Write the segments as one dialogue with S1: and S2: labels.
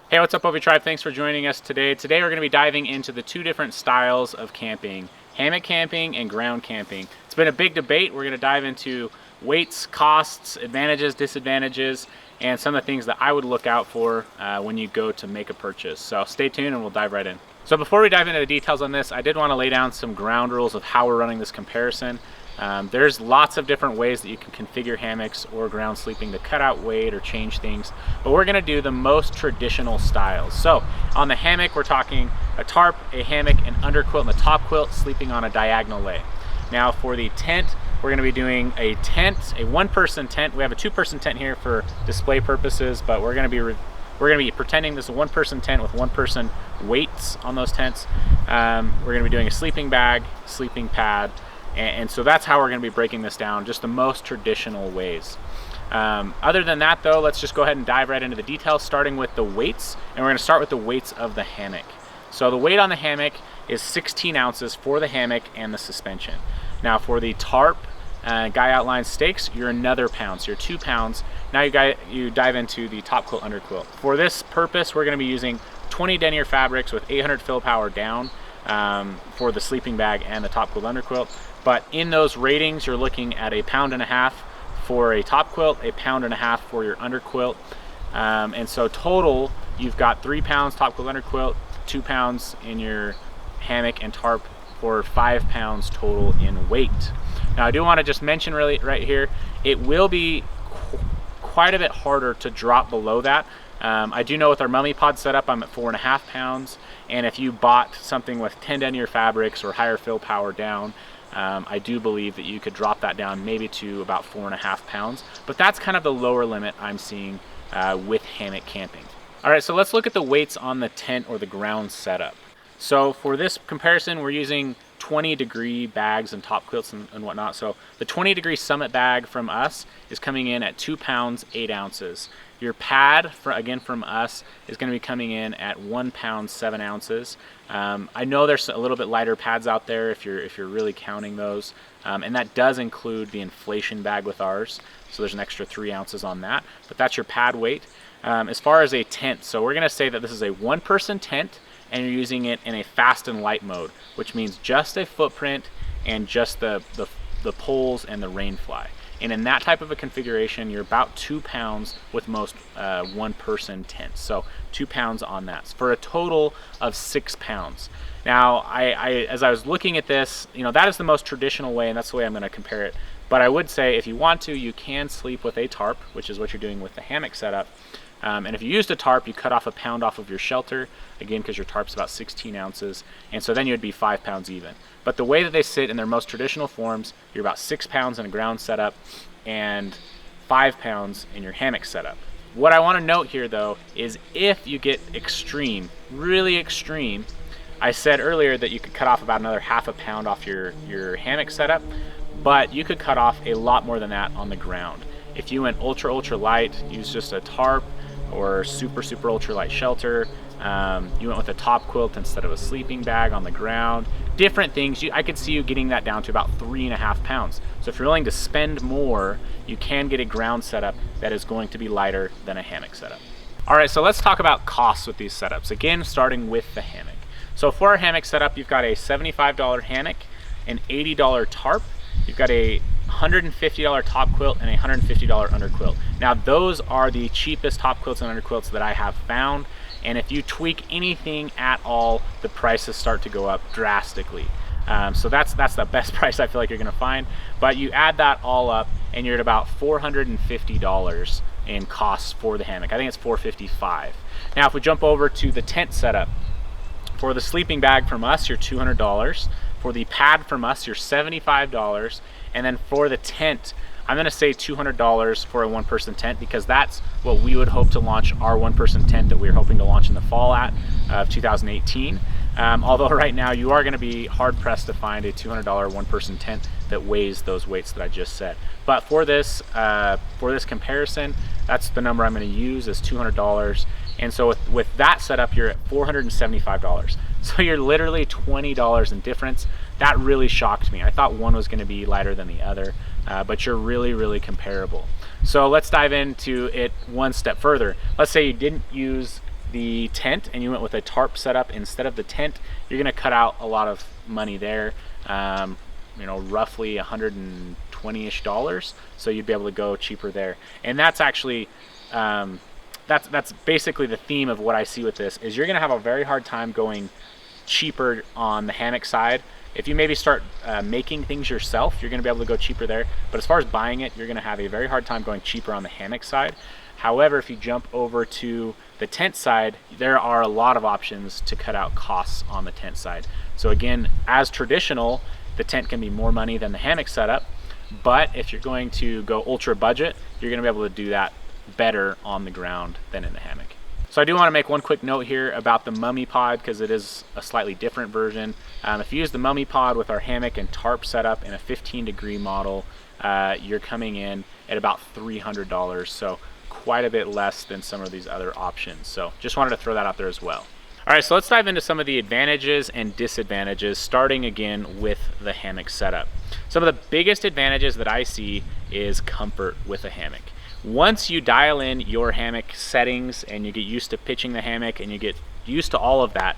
S1: Hey, what's up, Obi Tribe? Thanks for joining us today. Today we're going to be diving into the two different styles of camping, hammock camping and ground camping. It's been a big debate. We're going to dive into weights, costs, advantages, disadvantages, and some of the things that I would look out for when you go to make a purchase. So stay tuned and we'll dive right in. So before we dive into the details on this, I did want to lay down some ground rules of how we're running this comparison. There's lots of different ways that you can configure hammocks or ground sleeping to cut out weight or change things, but we're gonna do the most traditional styles. So on the hammock, we're talking a tarp, a hammock, an underquilt, and the top quilt sleeping on a diagonal lay. Now for the tent, we're gonna be doing a tent, a one-person tent. We have a two-person tent here for display purposes, but we're gonna be pretending this is a one-person tent with one-person weights on those tents. We're gonna be doing a sleeping bag, sleeping pad, and so that's how we're going to be breaking this down, just the most traditional ways. Other than that though, let's just go ahead and dive right into the details, starting with the weights, and we're going to start with the weights of the hammock. So the weight on the hammock is 16 ounces for the hammock and the suspension. Now for the tarp, guy outline stakes, you're another pound, so you're 2 pounds. Now you dive into the top quilt, under quilt. For this purpose, we're going to be using 20 denier fabrics with 800 fill power down for the sleeping bag and the top quilt, under quilt. But in those ratings, you're looking at a 1.5 pounds for a top quilt, a 1.5 pounds for your under quilt. And so total, you've got 3 pounds top quilt, under quilt, 2 pounds in your hammock and tarp, for 5 pounds total in weight. Now I do want to just mention right here, it will be quite a bit harder to drop below that. I do know with our mummy pod setup, I'm at 4.5 pounds. And if you bought something with 10 denier fabrics or higher fill power down, I do believe that you could drop that down maybe to about 4.5 pounds, but that's kind of the lower limit I'm seeing with hammock camping. All right, so let's look at the weights on the tent or the ground setup. So for this comparison, we're using 20-degree bags and top quilts and whatnot. So the 20-degree Summit bag from us is coming in at 2 pounds, 8 ounces. Your pad, again from us, is going to be coming in at 1 pound, 7 ounces. I know there's a little bit lighter pads out there if you're really counting those, and that does include the inflation bag with ours. So there's an extra 3 ounces on that, but that's your pad weight. As far as a tent, so we're going to say that this is a one-person tent, and you're using it in a fast and light mode, which means just a footprint and just the poles and the rain fly. And in that type of a configuration, you're about 2 pounds with most one-person tents. So 2 pounds on that for a total of 6 pounds. Now, as I was looking at this, that is the most traditional way, and that's the way I'm going to compare it. But I would say if you want to, you can sleep with a tarp, which is what you're doing with the hammock setup. And if you used a tarp, you cut off 1 pound off of your shelter, again, because your tarp's about 16 ounces, and so then you'd be 5 pounds even. But the way that they sit in their most traditional forms, you're about 6 pounds in a ground setup and 5 pounds in your hammock setup. What I want to note here though is if you get extreme, really extreme, I said earlier that you could cut off about another 0.5 pound off your hammock setup, but you could cut off a lot more than that on the ground. If you went ultra light, use just a tarp or super ultra light shelter, you went with a top quilt instead of a sleeping bag on the ground, different things, I could see you getting that down to about 3.5 pounds. So if you're willing to spend more, you can get a ground setup that is going to be lighter than a hammock setup. All right, so let's talk about costs with these setups. Again, starting with the hammock. So for our hammock setup, you've got a $75 hammock, an $80 tarp, you've got a $150 top quilt and a $150 under quilt. Now those are the cheapest top quilts and under quilts that I have found, and if you tweak anything at all, the prices start to go up drastically. So that's the best price I feel like you're gonna find, but you add that all up and you're at about $450 in costs for the hammock. I think it's $455. Now if we jump over to the tent setup, for the sleeping bag from us, you're $200. For the pad from us, you're $75. And then for the tent, I'm gonna say $200 for a one-person tent, because that's what we would hope to launch our one-person tent that we're hoping to launch in the fall of 2018. Although right now you are gonna be hard-pressed to find a $200 one-person tent that weighs those weights that I just said. But for this comparison, that's the number I'm gonna use, is $200. And so with that setup, you're at $475. So you're literally $20 in difference. That really shocked me. I thought one was gonna be lighter than the other, but you're really comparable. So let's dive into it one step further. Let's say you didn't use the tent and you went with a tarp setup instead of the tent, you're going to cut out a lot of money there. You know, roughly $120-ish, so you'd be able to go cheaper there. And that's actually that's basically the theme of what I see with this, is you're going to have a very hard time going cheaper on the hammock side. If you maybe start making things yourself, you're going to be able to go cheaper there. But as far as buying it, you're going to have a very hard time going cheaper on the hammock side. However, if you jump over to the tent side, there are a lot of options to cut out costs on the tent side. So again, as traditional, the tent can be more money than the hammock setup. But if you're going to go ultra budget, you're going to be able to do that better on the ground than in the hammock. So I do want to make one quick note here about the mummy pod, because it is a slightly different version. If you use the mummy pod with our hammock and tarp setup in a 15-degree model, you're coming in at about $300, so quite a bit less than some of these other options. So just wanted to throw that out there as well. All right, so let's dive into some of the advantages and disadvantages, starting again with the hammock setup. Some of the biggest advantages that I see is comfort with a hammock. Once you dial in your hammock settings and you get used to pitching the hammock and you get used to all of that,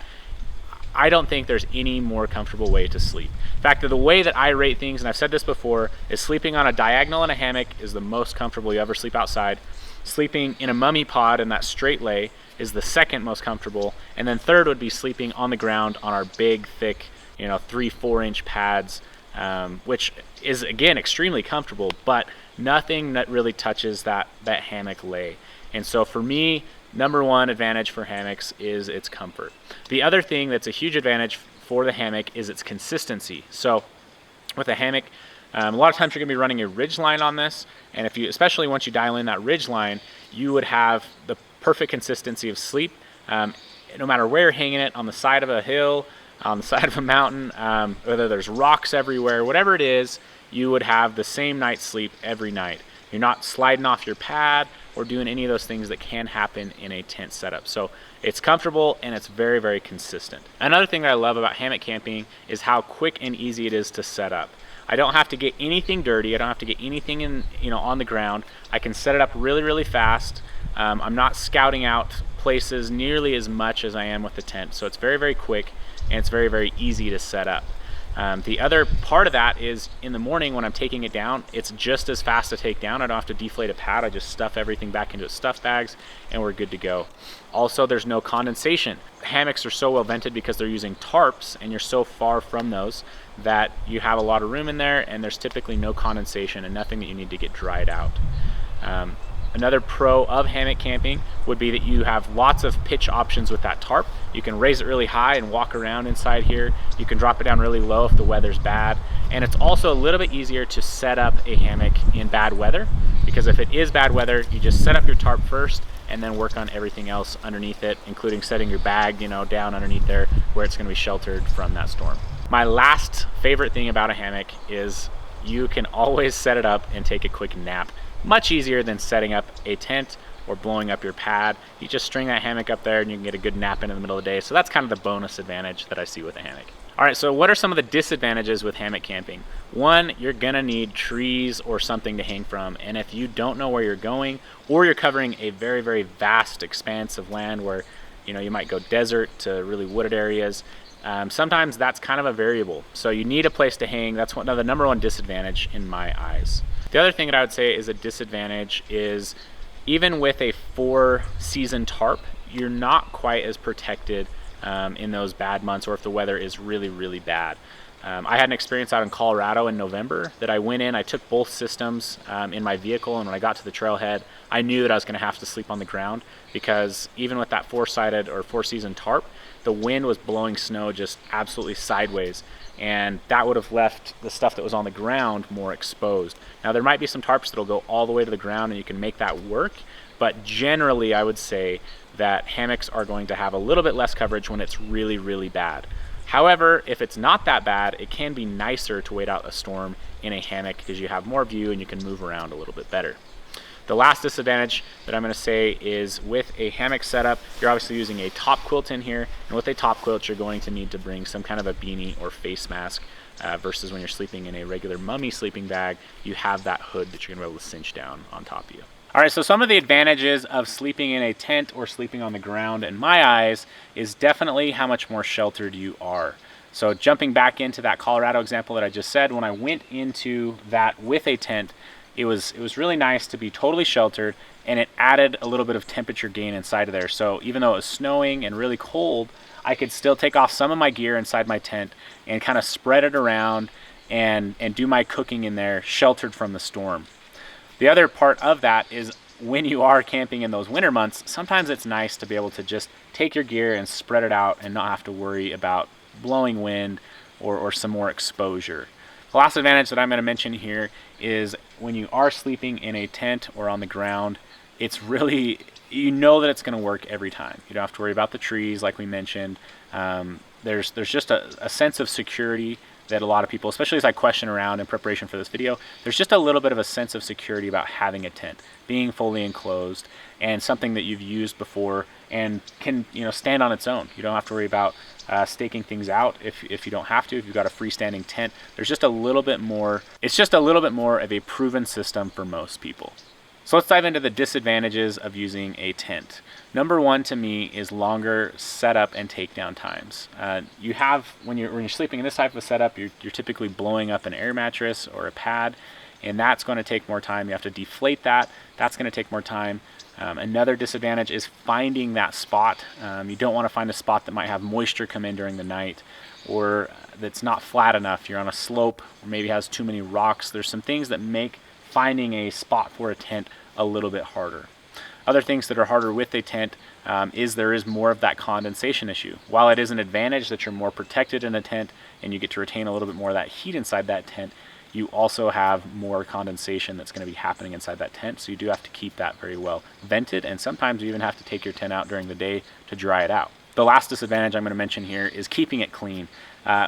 S1: I don't think there's any more comfortable way to sleep. In fact, the way that I rate things, and I've said this before, is sleeping on a diagonal in a hammock is the most comfortable you ever sleep outside. Sleeping in a mummy pod in that straight lay is the second most comfortable, and then third would be sleeping on the ground on our big, thick, 3-4 inch pads, which is again extremely comfortable, but nothing that really touches that hammock lay. And so for me, number one advantage for hammocks is its comfort. The other thing that's a huge advantage for the hammock is its consistency. So with a hammock, a lot of times you're going to be running a ridge line on this, and especially once you dial in that ridge line, you would have the perfect consistency of sleep, no matter where you're hanging it, on the side of a hill, on the side of a mountain, whether there's rocks everywhere, whatever it is, you would have the same night's sleep every night. You're not sliding off your pad or doing any of those things that can happen in a tent setup. So it's comfortable and it's very, very consistent. Another thing that I love about hammock camping is how quick and easy it is to set up. I don't have to get anything dirty. I don't have to get anything on the ground. I can set it up really, really fast. I'm not scouting out places nearly as much as I am with the tent. So it's very, very quick and it's very, very easy to set up. The other part of that is in the morning when I'm taking it down, it's just as fast to take down. I don't have to deflate a pad. I just stuff everything back into its stuff bags and we're good to go. Also, there's no condensation. Hammocks are so well vented because they're using tarps and you're so far from those that you have a lot of room in there, and there's typically no condensation and nothing that you need to get dried out. Another pro of hammock camping would be that you have lots of pitch options with that tarp. You can raise it really high and walk around inside here. You can drop it down really low if the weather's bad. And it's also a little bit easier to set up a hammock in bad weather, because if it is bad weather, you just set up your tarp first and then work on everything else underneath it, including setting your bag, down underneath there where it's going to be sheltered from that storm. My last favorite thing about a hammock is you can always set it up and take a quick nap. Much easier than setting up a tent or blowing up your pad. You just string that hammock up there and you can get a good nap in the middle of the day. So that's kind of the bonus advantage that I see with a hammock. All right, so what are some of the disadvantages with hammock camping? One, you're gonna need trees or something to hang from. And if you don't know where you're going, or you're covering a very, very vast expanse of land where you might go desert to really wooded areas, sometimes that's kind of a variable. So you need a place to hang. That's the number one disadvantage in my eyes. The other thing that I would say is a disadvantage is even with a 4-season tarp, you're not quite as protected in those bad months, or if the weather is really, really bad. I had an experience out in Colorado in November that I went in, I took both systems in my vehicle, and when I got to the trailhead, I knew that I was gonna have to sleep on the ground, because even with that 4-sided or 4-season tarp, the wind was blowing snow just absolutely sideways, and that would have left the stuff that was on the ground more exposed. Now there might be some tarps that'll go all the way to the ground and you can make that work, but generally I would say that hammocks are going to have a little bit less coverage when it's really, really bad. However, if it's not that bad, it can be nicer to wait out a storm in a hammock because you have more view and you can move around a little bit better. The last disadvantage that I'm going to say is with a hammock setup, you're obviously using a top quilt in here, and with a top quilt you're going to need to bring some kind of a beanie or face mask versus when you're sleeping in a regular mummy sleeping bag, you have that hood that you're going to be able to cinch down on top of you. All right, so some of the advantages of sleeping in a tent or sleeping on the ground, in my eyes, is definitely how much more sheltered you are. So jumping back into that Colorado example that I just said, when I went into that with a tent, it was really nice to be totally sheltered, and it added a little bit of temperature gain inside of there. So even though it was snowing and really cold, I could still take off some of my gear inside my tent and kind of spread it around and do my cooking in there, sheltered from the storm. The other part of that is when you are camping in those winter months, sometimes it's nice to be able to just take your gear and spread it out and not have to worry about blowing wind or some more exposure. The last advantage that I'm going to mention here is when you are sleeping in a tent or on the ground, it's really, you know that it's going to work every time. You don't have to worry about the trees like we mentioned. There's just a sense of security that a lot of people, especially as I question around in preparation for this video, there's just a little bit of a sense of security about having a tent, being fully enclosed, and something that you've used before and can, you know, stand on its own. You don't have to worry about staking things out if you don't have to. If you've got a freestanding tent, there's just a little bit more, it's just a little bit more of a proven system for most people. So let's dive into the disadvantages of using a tent. Number one to me is longer setup and takedown times. You have, when you're sleeping in this type of setup, you're typically blowing up an air mattress or a pad, and that's going to take more time. You have to deflate that. That's going to take more time. Another disadvantage is finding that spot. You don't want to find a spot that might have moisture come in during the night, or that's not flat enough. You're on a slope, or maybe has too many rocks. There's some things that make finding a spot for a tent a little bit harder. Other things that are harder with a tent is there is more of that condensation issue. While it is an advantage that you're more protected in a tent and you get to retain a little bit more of that heat inside that tent, you also have more condensation that's going to be happening inside that tent, so you do have to keep that very well vented, and sometimes you even have to take your tent out during the day to dry it out. The last disadvantage I'm going to mention here is keeping it clean.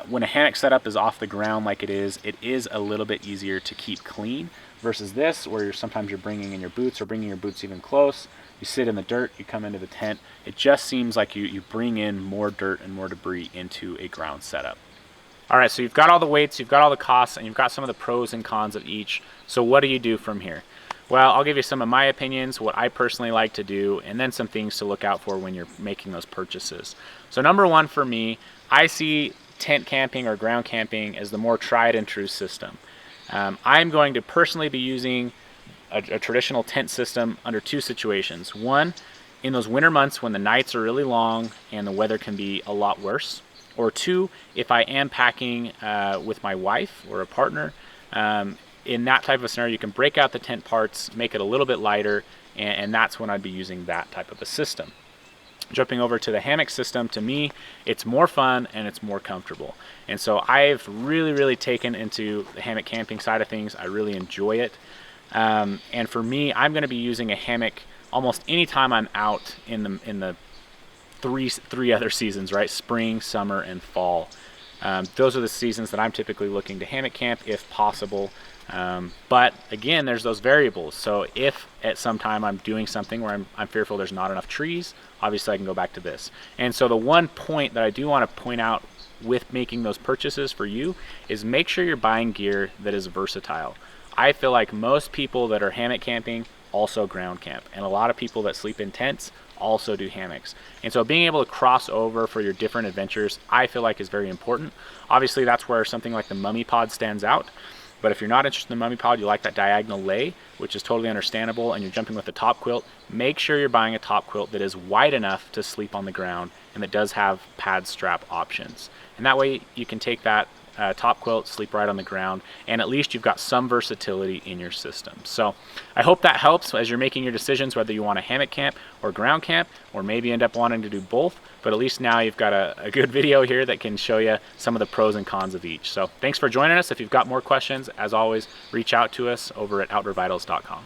S1: When a hammock setup is off the ground like it is a little bit easier to keep clean versus this, where sometimes you're bringing in your boots or bringing your boots even close. You sit in the dirt, you come into the tent. It just seems like you bring in more dirt and more debris into a ground setup. All right, so you've got all the weights, you've got all the costs, and you've got some of the pros and cons of each. So what do you do from here? Well, I'll give you some of my opinions, what I personally like to do, and then some things to look out for when you're making those purchases. So number one for me, I see tent camping or ground camping as the more tried and true system. I'm going to personally be using a traditional tent system under two situations. One, in those winter months when the nights are really long and the weather can be a lot worse. Or two, if I am packing with my wife or a partner, in that type of scenario, you can break out the tent parts, make it a little bit lighter, and that's when I'd be using that type of a system. Jumping over to the hammock system, to me, it's more fun and it's more comfortable. And so I've really taken into the hammock camping side of things. I really enjoy it. And for me, I'm going to be using a hammock almost anytime I'm out in the three other seasons, right? Spring, summer, and fall. Those are the seasons that I'm typically looking to hammock camp if possible. But again, there's those variables. So if at some time I'm doing something where I'm fearful there's not enough trees, obviously I can go back to this. And so the one point that I do want to point out with making those purchases for you is make sure you're buying gear that is versatile. I feel like most people that are hammock camping also ground camp, and a lot of people that sleep in tents also do hammocks. And so being able to cross over for your different adventures, I feel like is very important. Obviously that's where something like the mummy pod stands out. But if you're not interested in the mummy pod, you like that diagonal lay, which is totally understandable, and you're jumping with a top quilt, make sure you're buying a top quilt that is wide enough to sleep on the ground and that does have pad strap options. And that way you can take that top quilt, sleep right on the ground, and at least you've got some versatility in your system. So I hope that helps as you're making your decisions, whether you want to hammock camp or ground camp, or maybe end up wanting to do both. But at least now you've got a good video here that can show you some of the pros and cons of each. So thanks for joining us. If you've got more questions, as always, reach out to us over at outdoorvitals.com.